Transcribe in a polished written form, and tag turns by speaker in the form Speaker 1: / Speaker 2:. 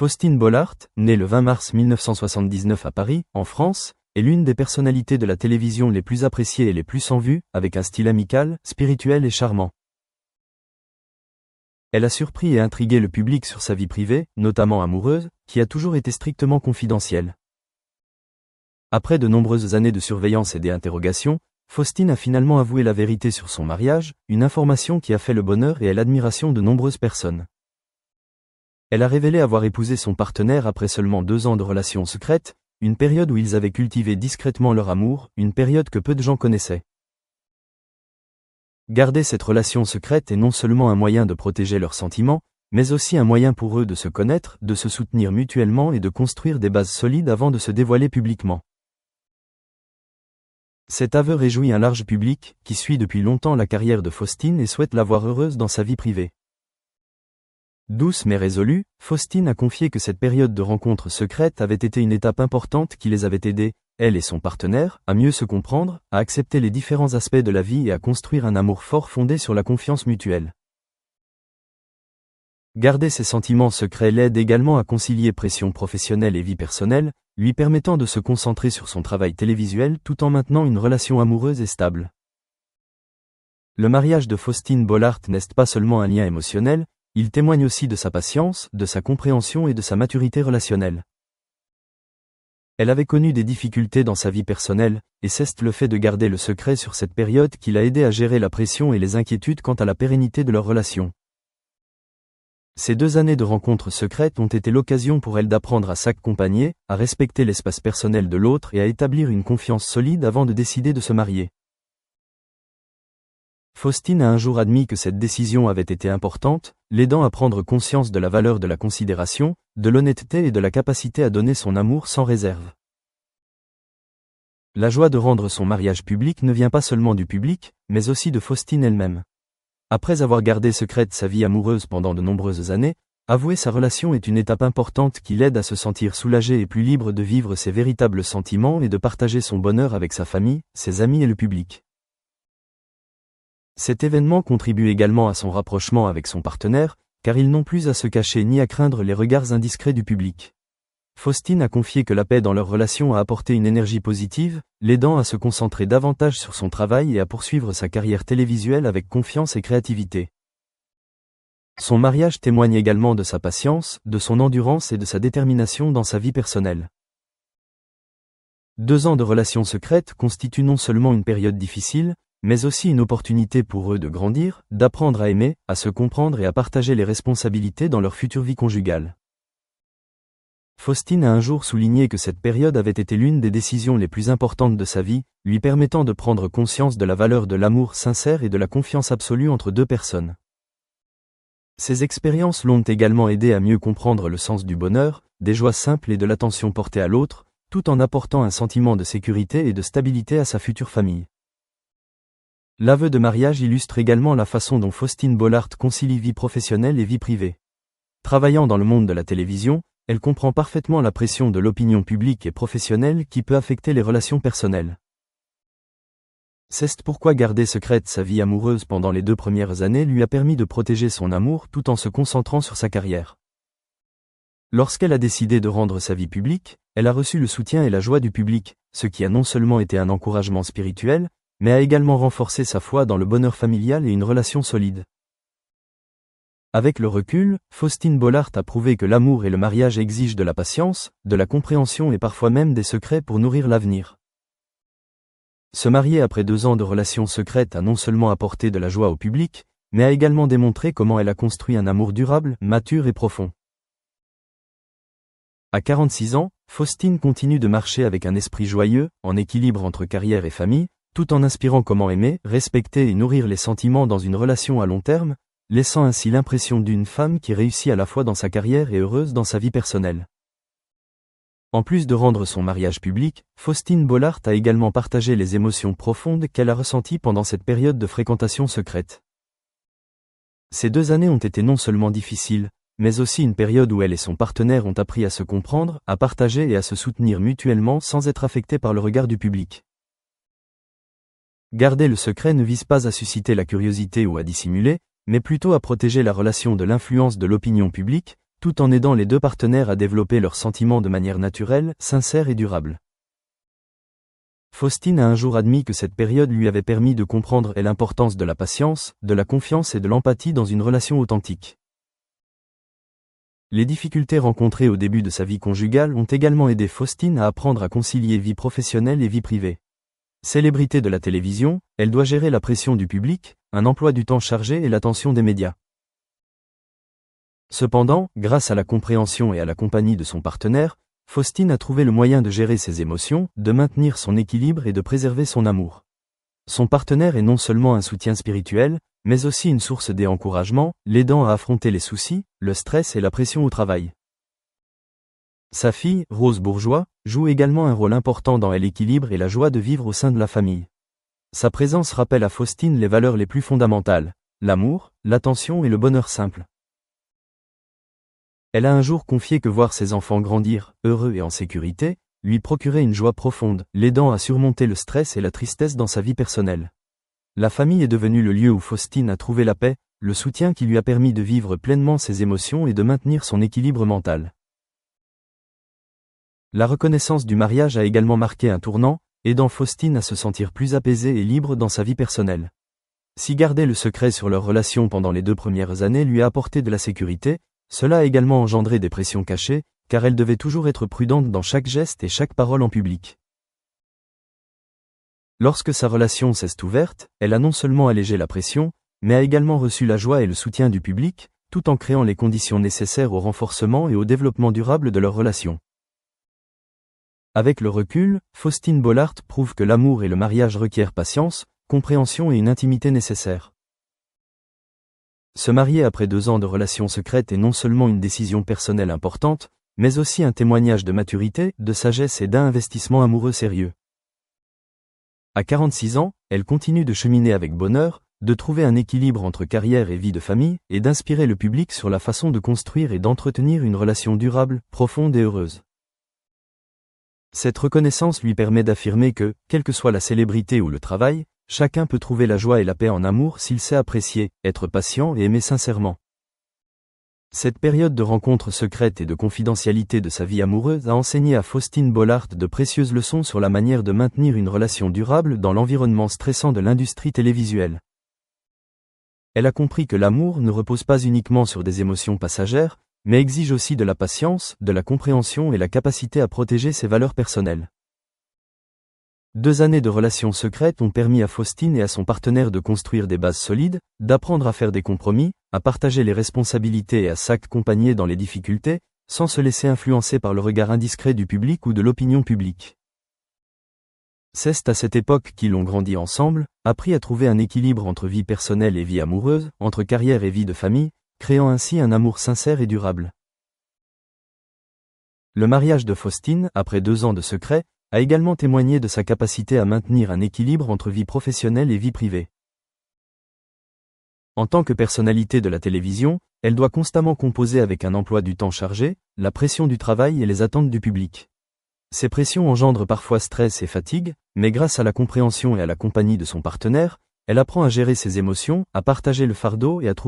Speaker 1: Faustine Bollaert, née le 20 mars 1979 à Paris, en France, est l'une des personnalités de la télévision les plus appréciées et les plus en vue, avec un style amical, spirituel et charmant. Elle a surpris et intrigué le public sur sa vie privée, notamment amoureuse, qui a toujours été strictement confidentielle. Après de nombreuses années de surveillance et d'interrogations, Faustine a finalement avoué la vérité sur son mariage, une information qui a fait le bonheur et l'admiration de nombreuses personnes. Elle a révélé avoir épousé son partenaire après seulement 2 ans de relations secrètes, une période où ils avaient cultivé discrètement leur amour, une période que peu de gens connaissaient. Garder cette relation secrète est non seulement un moyen de protéger leurs sentiments, mais aussi un moyen pour eux de se connaître, de se soutenir mutuellement et de construire des bases solides avant de se dévoiler publiquement. Cet aveu réjouit un large public, qui suit depuis longtemps la carrière de Faustine et souhaite la voir heureuse dans sa vie privée. Douce mais résolue, Faustine a confié que cette période de rencontres secrètes avait été une étape importante qui les avait aidés, elle et son partenaire, à mieux se comprendre, à accepter les différents aspects de la vie et à construire un amour fort fondé sur la confiance mutuelle. Garder ses sentiments secrets l'aide également à concilier pression professionnelle et vie personnelle, lui permettant de se concentrer sur son travail télévisuel tout en maintenant une relation amoureuse et stable. Le mariage de Faustine Bollaert n'est pas seulement un lien émotionnel, il témoigne aussi de sa patience, de sa compréhension et de sa maturité relationnelle. Elle avait connu des difficultés dans sa vie personnelle, et c'est le fait de garder le secret sur cette période qui l'a aidé à gérer la pression et les inquiétudes quant à la pérennité de leur relation. Ces 2 années de rencontres secrètes ont été l'occasion pour elle d'apprendre à s'accompagner, à respecter l'espace personnel de l'autre et à établir une confiance solide avant de décider de se marier. Faustine a un jour admis que cette décision avait été importante, l'aidant à prendre conscience de la valeur de la considération, de l'honnêteté et de la capacité à donner son amour sans réserve. La joie de rendre son mariage public ne vient pas seulement du public, mais aussi de Faustine elle-même. Après avoir gardé secrète sa vie amoureuse pendant de nombreuses années, avouer sa relation est une étape importante qui l'aide à se sentir soulagé et plus libre de vivre ses véritables sentiments et de partager son bonheur avec sa famille, ses amis et le public. Cet événement contribue également à son rapprochement avec son partenaire, car ils n'ont plus à se cacher ni à craindre les regards indiscrets du public. Faustine a confié que la paix dans leur relation a apporté une énergie positive, l'aidant à se concentrer davantage sur son travail et à poursuivre sa carrière télévisuelle avec confiance et créativité. Son mariage témoigne également de sa patience, de son endurance et de sa détermination dans sa vie personnelle. 2 ans de relations secrètes constituent non seulement une période difficile, mais aussi une opportunité pour eux de grandir, d'apprendre à aimer, à se comprendre et à partager les responsabilités dans leur future vie conjugale. Faustine a un jour souligné que cette période avait été l'une des décisions les plus importantes de sa vie, lui permettant de prendre conscience de la valeur de l'amour sincère et de la confiance absolue entre 2 personnes. Ces expériences l'ont également aidé à mieux comprendre le sens du bonheur, des joies simples et de l'attention portée à l'autre, tout en apportant un sentiment de sécurité et de stabilité à sa future famille. L'aveu de mariage illustre également la façon dont Faustine Bollaert concilie vie professionnelle et vie privée. Travaillant dans le monde de la télévision, elle comprend parfaitement la pression de l'opinion publique et professionnelle qui peut affecter les relations personnelles. C'est pourquoi garder secrète sa vie amoureuse pendant les 2 premières années lui a permis de protéger son amour tout en se concentrant sur sa carrière. Lorsqu'elle a décidé de rendre sa vie publique, elle a reçu le soutien et la joie du public, ce qui a non seulement été un encouragement spirituel, mais a également renforcé sa foi dans le bonheur familial et une relation solide. Avec le recul, Faustine Bollaert a prouvé que l'amour et le mariage exigent de la patience, de la compréhension et parfois même des secrets pour nourrir l'avenir. Se marier après 2 ans de relations secrètes a non seulement apporté de la joie au public, mais a également démontré comment elle a construit un amour durable, mature et profond. À 46 ans, Faustine continue de marcher avec un esprit joyeux, en équilibre entre carrière et famille, tout en inspirant comment aimer, respecter et nourrir les sentiments dans une relation à long terme, laissant ainsi l'impression d'une femme qui réussit à la fois dans sa carrière et heureuse dans sa vie personnelle. En plus de rendre son mariage public, Faustine Bollaert a également partagé les émotions profondes qu'elle a ressenties pendant cette période de fréquentation secrète. Ces 2 années ont été non seulement difficiles, mais aussi une période où elle et son partenaire ont appris à se comprendre, à partager et à se soutenir mutuellement sans être affectés par le regard du public. Garder le secret ne vise pas à susciter la curiosité ou à dissimuler, mais plutôt à protéger la relation de l'influence de l'opinion publique, tout en aidant les deux partenaires à développer leurs sentiments de manière naturelle, sincère et durable. Faustine a un jour admis que cette période lui avait permis de comprendre l'importance de la patience, de la confiance et de l'empathie dans une relation authentique. Les difficultés rencontrées au début de sa vie conjugale ont également aidé Faustine à apprendre à concilier vie professionnelle et vie privée. Célébrité de la télévision, elle doit gérer la pression du public, un emploi du temps chargé et l'attention des médias. Cependant, grâce à la compréhension et à la compagnie de son partenaire, Faustine a trouvé le moyen de gérer ses émotions, de maintenir son équilibre et de préserver son amour. Son partenaire est non seulement un soutien spirituel, mais aussi une source d'encouragement, l'aidant à affronter les soucis, le stress et la pression au travail. Sa fille, Rose Bourgeois, joue également un rôle important dans l'équilibre et la joie de vivre au sein de la famille. Sa présence rappelle à Faustine les valeurs les plus fondamentales, l'amour, l'attention et le bonheur simple. Elle a un jour confié que voir ses enfants grandir, heureux et en sécurité, lui procurait une joie profonde, l'aidant à surmonter le stress et la tristesse dans sa vie personnelle. La famille est devenue le lieu où Faustine a trouvé la paix, le soutien qui lui a permis de vivre pleinement ses émotions et de maintenir son équilibre mental. La reconnaissance du mariage a également marqué un tournant, aidant Faustine à se sentir plus apaisée et libre dans sa vie personnelle. Si garder le secret sur leur relation pendant les 2 premières années lui a apporté de la sécurité, cela a également engendré des pressions cachées, car elle devait toujours être prudente dans chaque geste et chaque parole en public. Lorsque sa relation s'est ouverte, elle a non seulement allégé la pression, mais a également reçu la joie et le soutien du public, tout en créant les conditions nécessaires au renforcement et au développement durable de leur relation. Avec le recul, Faustine Bollaert prouve que l'amour et le mariage requièrent patience, compréhension et une intimité nécessaire. Se marier après 2 ans de relation secrète est non seulement une décision personnelle importante, mais aussi un témoignage de maturité, de sagesse et d'investissement amoureux sérieux. À 46 ans, elle continue de cheminer avec bonheur, de trouver un équilibre entre carrière et vie de famille, et d'inspirer le public sur la façon de construire et d'entretenir une relation durable, profonde et heureuse. Cette reconnaissance lui permet d'affirmer que, quelle que soit la célébrité ou le travail, chacun peut trouver la joie et la paix en amour s'il sait apprécier, être patient et aimer sincèrement. Cette période de rencontres secrètes et de confidentialité de sa vie amoureuse a enseigné à Faustine Bollaert de précieuses leçons sur la manière de maintenir une relation durable dans l'environnement stressant de l'industrie télévisuelle. Elle a compris que l'amour ne repose pas uniquement sur des émotions passagères, mais exige aussi de la patience, de la compréhension et la capacité à protéger ses valeurs personnelles. 2 années de relations secrètes ont permis à Faustine et à son partenaire de construire des bases solides, d'apprendre à faire des compromis, à partager les responsabilités et à s'accompagner dans les difficultés, sans se laisser influencer par le regard indiscret du public ou de l'opinion publique. C'est à cette époque qu'ils ont grandi ensemble, appris à trouver un équilibre entre vie personnelle et vie amoureuse, entre carrière et vie de famille, créant ainsi un amour sincère et durable. Le mariage de Faustine, après 2 ans de secret, a également témoigné de sa capacité à maintenir un équilibre entre vie professionnelle et vie privée. En tant que personnalité de la télévision, elle doit constamment composer avec un emploi du temps chargé, la pression du travail et les attentes du public. Ces pressions engendrent parfois stress et fatigue, mais grâce à la compréhension et à la compagnie de son partenaire, elle apprend à gérer ses émotions, à partager le fardeau et à trouver